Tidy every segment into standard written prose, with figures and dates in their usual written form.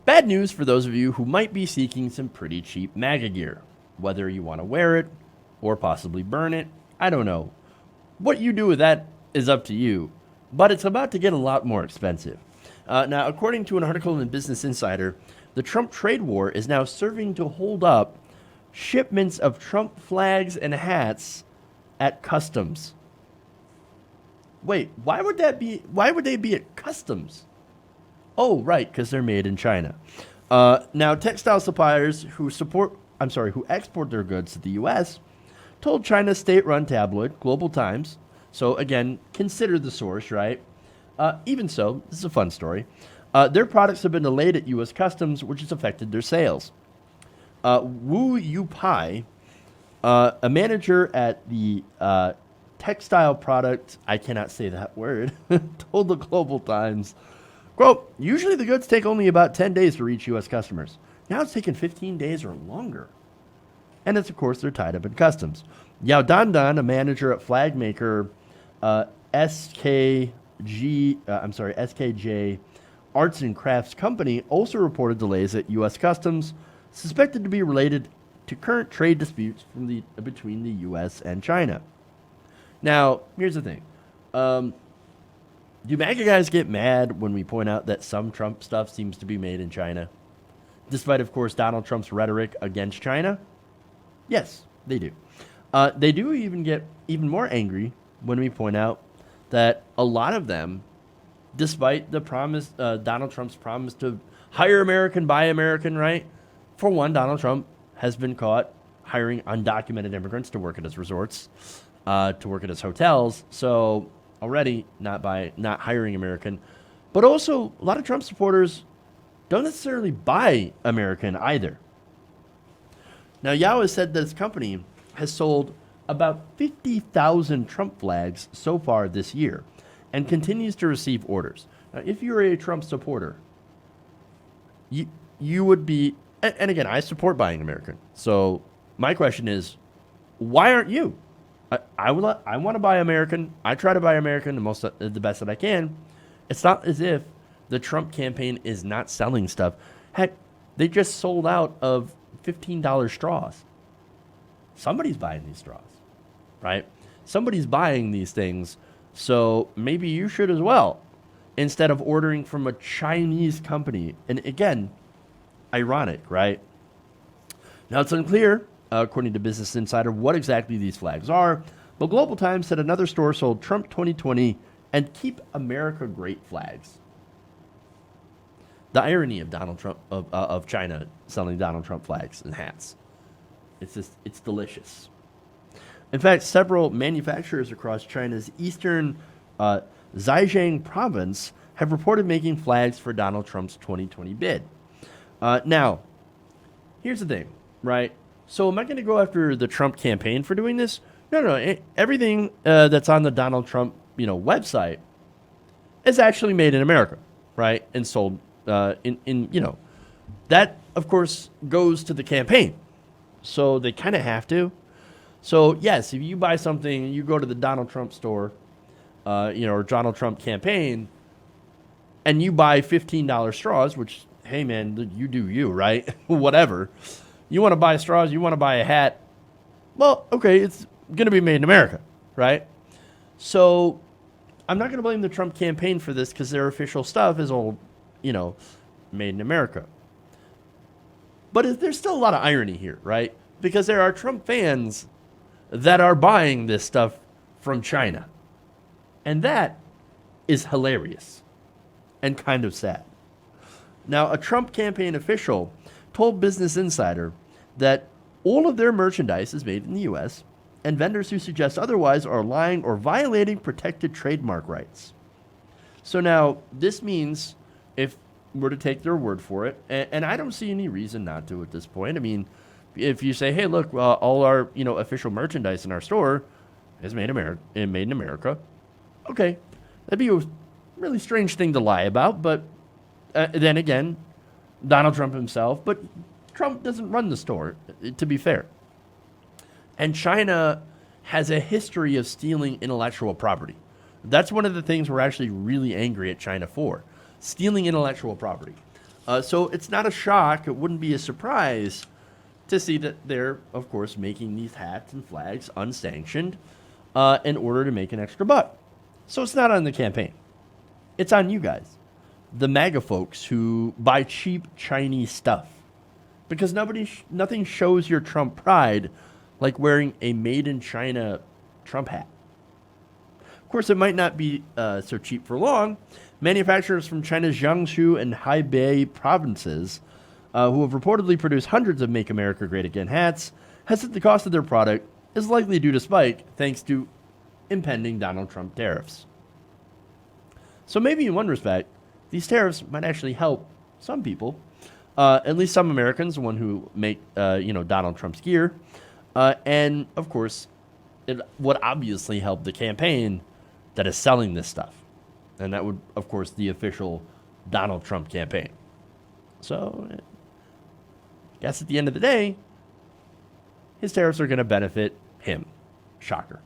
Bad news for those of you who might be seeking some pretty cheap MAGA gear. Whether you want to wear it or possibly burn it, I don't know. What you do with that is up to you, but it's about to get a lot more expensive. Now, according to an article in Business Insider, the Trump trade war is now serving to hold up shipments of Trump flags and hats at customs. Wait, why would they be at customs? Oh, right, because they're made in China. Now, textile suppliers who export their goods to the U.S. told China's state-run tabloid, Global Times. So again, consider the source, right? Even so, this is a fun story. Their products have been delayed at U.S. Customs, which has affected their sales. Wu Yupai, a manager at the textile product, I cannot say that word, told the Global Times, quote, usually the goods take only about 10 days to reach U.S. customers. Now it's taking 15 days or longer. And it's, of course, they're tied up in customs. Yao Dandan, a manager at flag maker SKJ Arts and Crafts Company, also reported delays at U.S. Customs, suspected to be related to current trade disputes between the U.S. and China. Now, here's the thing. Do MAGA guys get mad when we point out that some Trump stuff seems to be made in China? Despite, of course, Donald Trump's rhetoric against China? Yes, they do. They do even get even more angry when we point out that a lot of them, despite the promise, Donald Trump's promise to hire American, buy American, right? For one, Donald Trump has been caught hiring undocumented immigrants to work at his resorts, to work at his hotels. So already not hiring American, but also a lot of Trump supporters don't necessarily buy American either. Now, Yao has said that his company has sold about 50,000 Trump flags so far this year and continues to receive orders. Now, if you're a Trump supporter, you would be, and again, I support buying American. So my question is, why aren't you? I want to buy American. I try to buy American the best that I can. It's not as if the Trump campaign is not selling stuff. Heck, they just sold out of $15 straws. Somebody's buying these straws, right? Somebody's buying these things, so maybe you should as well, instead of ordering from a Chinese company. And again, ironic, right? Now, it's unclear, according to Business Insider, what exactly these flags are, but Global Times said another store sold Trump 2020 and Keep America Great flags. The irony of Donald Trump, of China selling Donald Trump flags and hats. It's delicious. In fact, several manufacturers across China's eastern Zhejiang province have reported making flags for Donald Trump's 2020 bid. Now, here's the thing, right? So am I going to go after the Trump campaign for doing this? No. Everything that's on the Donald Trump, website is actually made in America, right? And sold that, of course, goes to the campaign. So they kind of have to. So, yes, if you buy something and you go to the Donald Trump store, or Donald Trump campaign, and you buy $15 straws, which, hey, man, you do you, right? Whatever. You want to buy straws, you want to buy a hat. Well, okay, it's going to be made in America, right? So I'm not going to blame the Trump campaign for this because their official stuff is all, made in America. But there's still a lot of irony here, right? Because there are Trump fans that are buying this stuff from China. And that is hilarious and kind of sad. Now, a Trump campaign official told Business Insider that all of their merchandise is made in the U.S., and vendors who suggest otherwise are lying or violating protected trademark rights. So now, this means, if we're to take their word for it, and I don't see any reason not to at this point. I mean, if you say, hey, look, all our official merchandise in our store is made in America, okay, that'd be a really strange thing to lie about, but then again, Donald Trump himself, but Trump doesn't run the store, to be fair. And China has a history of stealing intellectual property. That's one of the things we're actually really angry at China for, stealing intellectual property. So it's not a shock. It wouldn't be a surprise to see that they're, of course, making these hats and flags unsanctioned in order to make an extra buck. So it's not on the campaign. It's on you guys, the MAGA folks who buy cheap Chinese stuff. Because nothing shows your Trump pride like wearing a made in China Trump hat. Of course, it might not be so cheap for long. Manufacturers from China's Jiangsu and Hebei provinces, who have reportedly produced hundreds of Make America Great Again hats, has said the cost of their product is likely due to spike thanks to impending Donald Trump tariffs. So maybe in one respect, these tariffs might actually help some people, at least some Americans, the one who make Donald Trump's gear, and of course, it would obviously help the campaign that is selling this stuff, and that would, of course, the official Donald Trump campaign. So, I guess at the end of the day, his tariffs are going to benefit him. Shocker.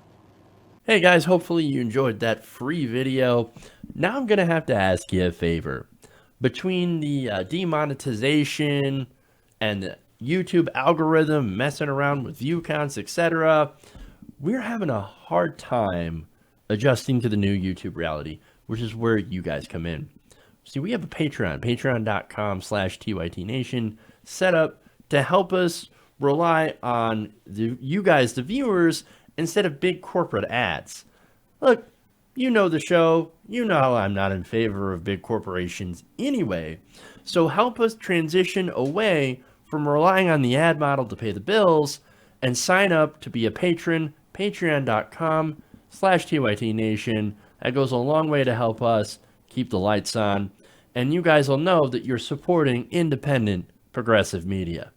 Hey guys, hopefully you enjoyed that free video. Now I'm going to have to ask you a favor. Between the demonetization and the YouTube algorithm messing around with view counts, etc., we're having a hard time adjusting to the new YouTube reality, which is where you guys come in. See, we have a Patreon, patreon.com/TYTNation, set up to help us rely on you guys, the viewers, instead of big corporate ads. Look, you know the show. You know I'm not in favor of big corporations anyway. So help us transition away from relying on the ad model to pay the bills and sign up to be a patron, patreon.com/TYTNation. That goes a long way to help us keep the lights on. And you guys will know that you're supporting independent, progressive media.